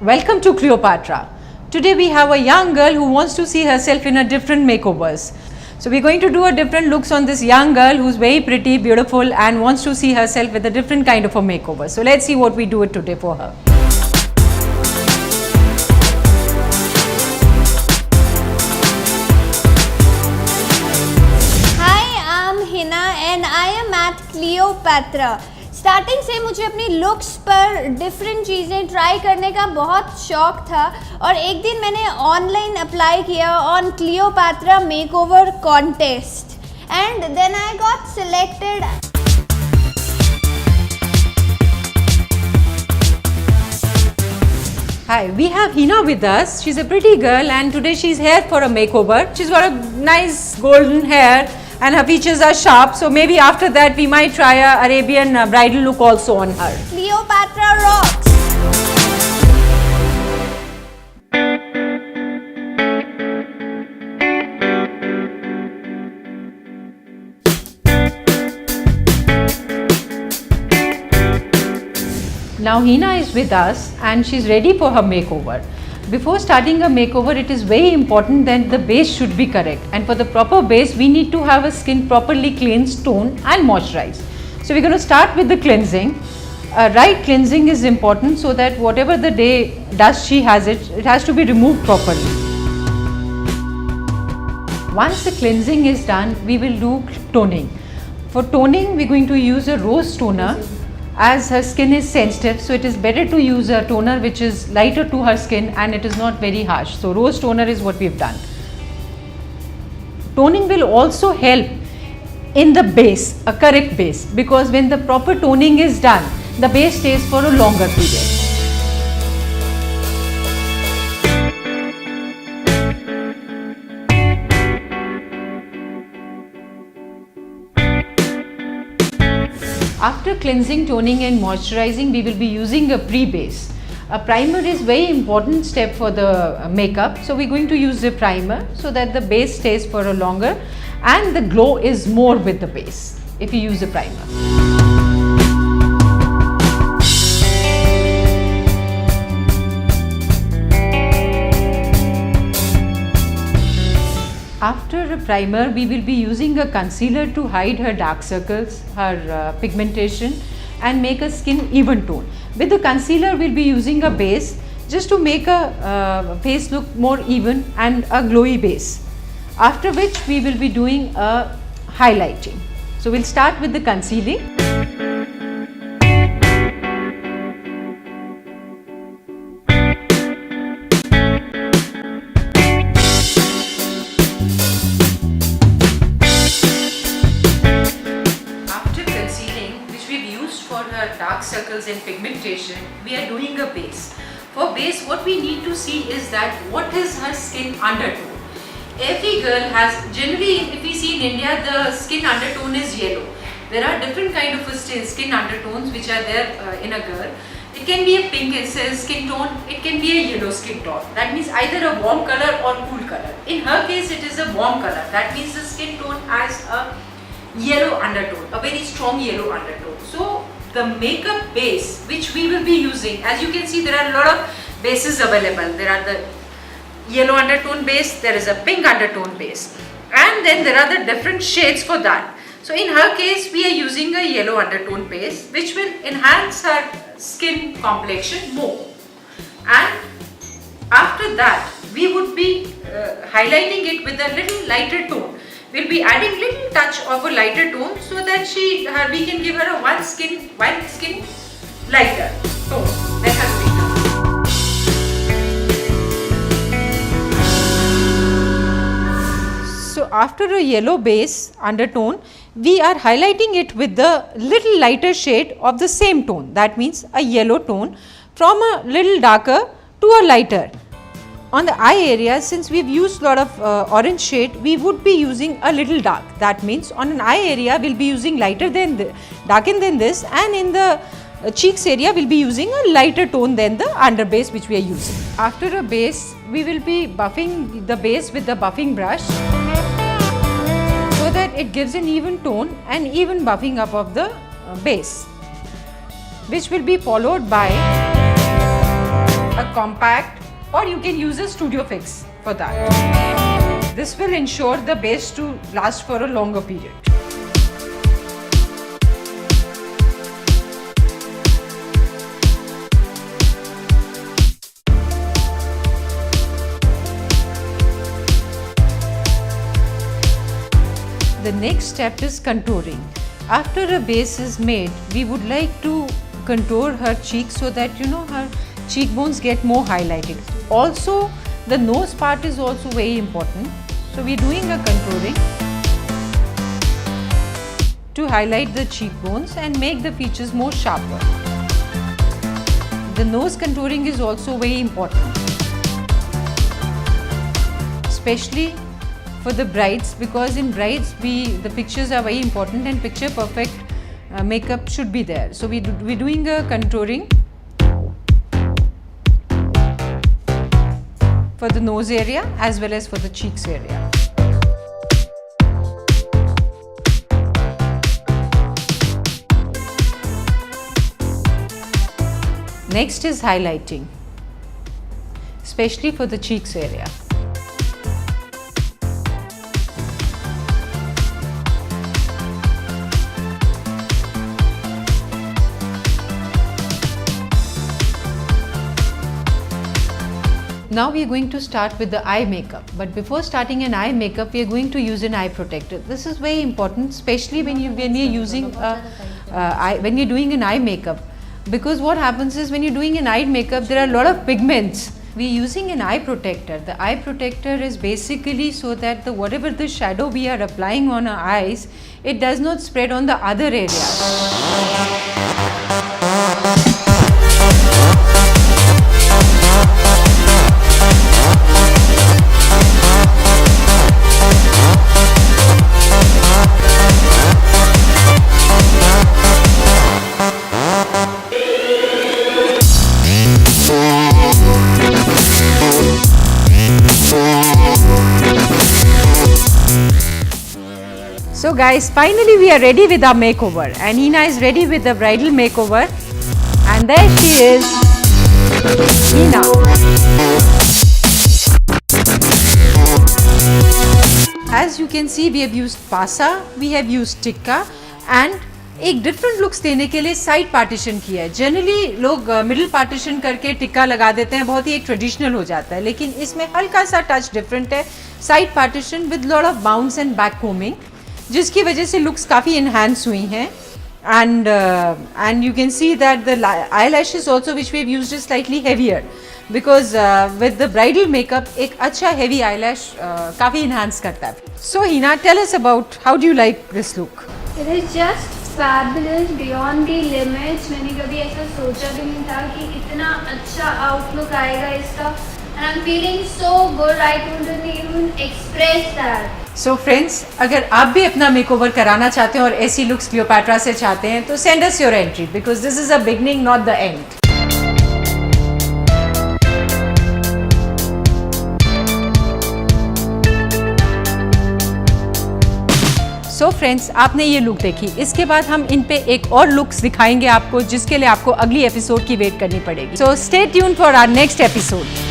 Welcome to Cleopatra. Today we have a young girl who wants to see herself in a different makeovers. So we're going to do a different looks on this young girl who's very pretty, beautiful and wants to see herself with a different kind of a makeover. So let's see what we do it today for her. Hi, I'm Hina and I am at Cleopatra. Starting से मुझे अपनी looks पर different चीज़ें try करने का बहुत शौक था और एक दिन मैंने ऑनलाइन अप्लाई किया on Cleopatra makeover contest and then I got selected. Hi, we have Hina with us. She's a pretty girl and today she's here for a makeover. She's got a nice golden hair and her features are sharp, so maybe after that we might try a Arabian bridal look also on her. Cleopatra rocks. Now Hina is with us and she's ready for her makeover. Before starting a makeover, it is very important that the base should be correct, and for the proper base we need to have a skin properly cleansed, toned and moisturized. So we're going to start with the cleansing. Right cleansing is important so that whatever the day dust she has, it has to be removed properly. Once the cleansing is done, we will do toning. For toning we are going to use a rose toner. As her skin is sensitive, so it is better to use a toner which is lighter to her skin and it is not very harsh. So rose toner is what we have done. Toning will also help in the base, a correct base, because when the proper toning is done, the base stays for a longer period. After cleansing, toning and moisturizing, we will be using a pre-base. A primer is very important step for the makeup. So we're going to use the primer so that the base stays for a longer and the glow is more with the base if you use a primer. After a primer, we will be using a concealer to hide her dark circles, her pigmentation and make a skin even tone. With the concealer, we'll be using a base just to make a face look more even and a glowy base. After which we will be doing a highlighting. So we'll start with the concealing. Dark circles and pigmentation, we are doing a base. For base, what we need to see is that what is her skin undertone. Every girl has, generally if we see in India, the skin undertone is yellow. There are different kind of skin undertones which are there in a girl. It can be a pink skin tone, it can be a yellow skin tone. That means either a warm color or cool color. In her case, it is a warm color. That means the skin tone has a yellow undertone, a very strong yellow undertone. So the makeup base which we will be using, as you can see, there are a lot of bases available. There are the yellow undertone base, there is a pink undertone base, and then there are the different shades for that. So in her case, we are using a yellow undertone base which will enhance her skin complexion more. And after that, we would be highlighting it with a little lighter tone. We'll be adding little touch of a lighter tone so that we can give her a one skin lighter tone. Let her speak. So after a yellow base undertone, we are highlighting it with the little lighter shade of the same tone. That means a yellow tone from a little darker to a lighter. On the eye area, since we've used a lot of orange shade, we would be using a little dark. That means on an eye area, we'll be using lighter than darker than this, and in the cheeks area, we'll be using a lighter tone than the under base which we are using. After a base, we will be buffing the base with the buffing brush so that it gives an even tone and even buffing up of the base, which will be followed by a compact, or you can use a Studio Fix for that. This will ensure the base to last for a longer period. The next step is contouring. After a base is made, we would like to contour her cheeks so that her cheekbones get more highlighted. Also, the nose part is also very important. So we are doing a contouring to highlight the cheekbones and make the features more sharper. The nose contouring is also very important, especially for the brides, because in brides the pictures are very important and picture perfect makeup should be there. So we're doing a contouring for the nose area as well as for the cheeks area. Next is highlighting, especially for the cheeks area. Now we are going to start with the eye makeup, but before starting an eye makeup, we are going to use an eye protector. This is very important, especially when you're doing an eye makeup, because what happens is when you're doing an eye makeup, there are a lot of pigments. We're using an eye protector. The eye protector is basically so that whatever the shadow we are applying on our eyes, it does not spread on the other areas. So guys, finally we are ready with our makeover, and Hina is ready with the bridal makeover, and there she is, Hina. As you can see, we have used pasa, we have used tikka, and एक different looks देने के लिए side partition किया है. Generally लोग middle partition करके टिक्का लगा देते हैं, बहुत ही एक ट्रेडिशनल हो जाता है, लेकिन इसमें हल्का सा टच डिफरेंट है. Side partition with lot of bounce and back combing, जिसकी वजह से लुक्स काफ़ी इन्हांस हुई हैं. and you can see that the eyelashes also which we have used is slightly heavier, because with the bridal makeup एक अच्छा heavy eyelash काफ़ी enhance करता है. So Hina, tell us about how do you like this look? It is just fabulous beyond the limits. मैंने कभी ऐसा सोचा भी नहीं था कि इतना अच्छा आउटलुक आएगा इसका, and I'm feeling so good. I couldn't even express that. So friends, अगर आप भी अपना मेकओवर कराना चाहते हैं और ऐसी लुक्स क्लियोपैट्रा से चाहते हैं, तो send us your entry, because this is a beginning, not the end. So friends, आपने ये लुक देखी, इसके बाद हम इन पे एक और लुक्स दिखाएंगे आपको, जिसके लिए आपको अगली एपिसोड की वेट करनी पड़ेगी. So stay tuned for our next episode.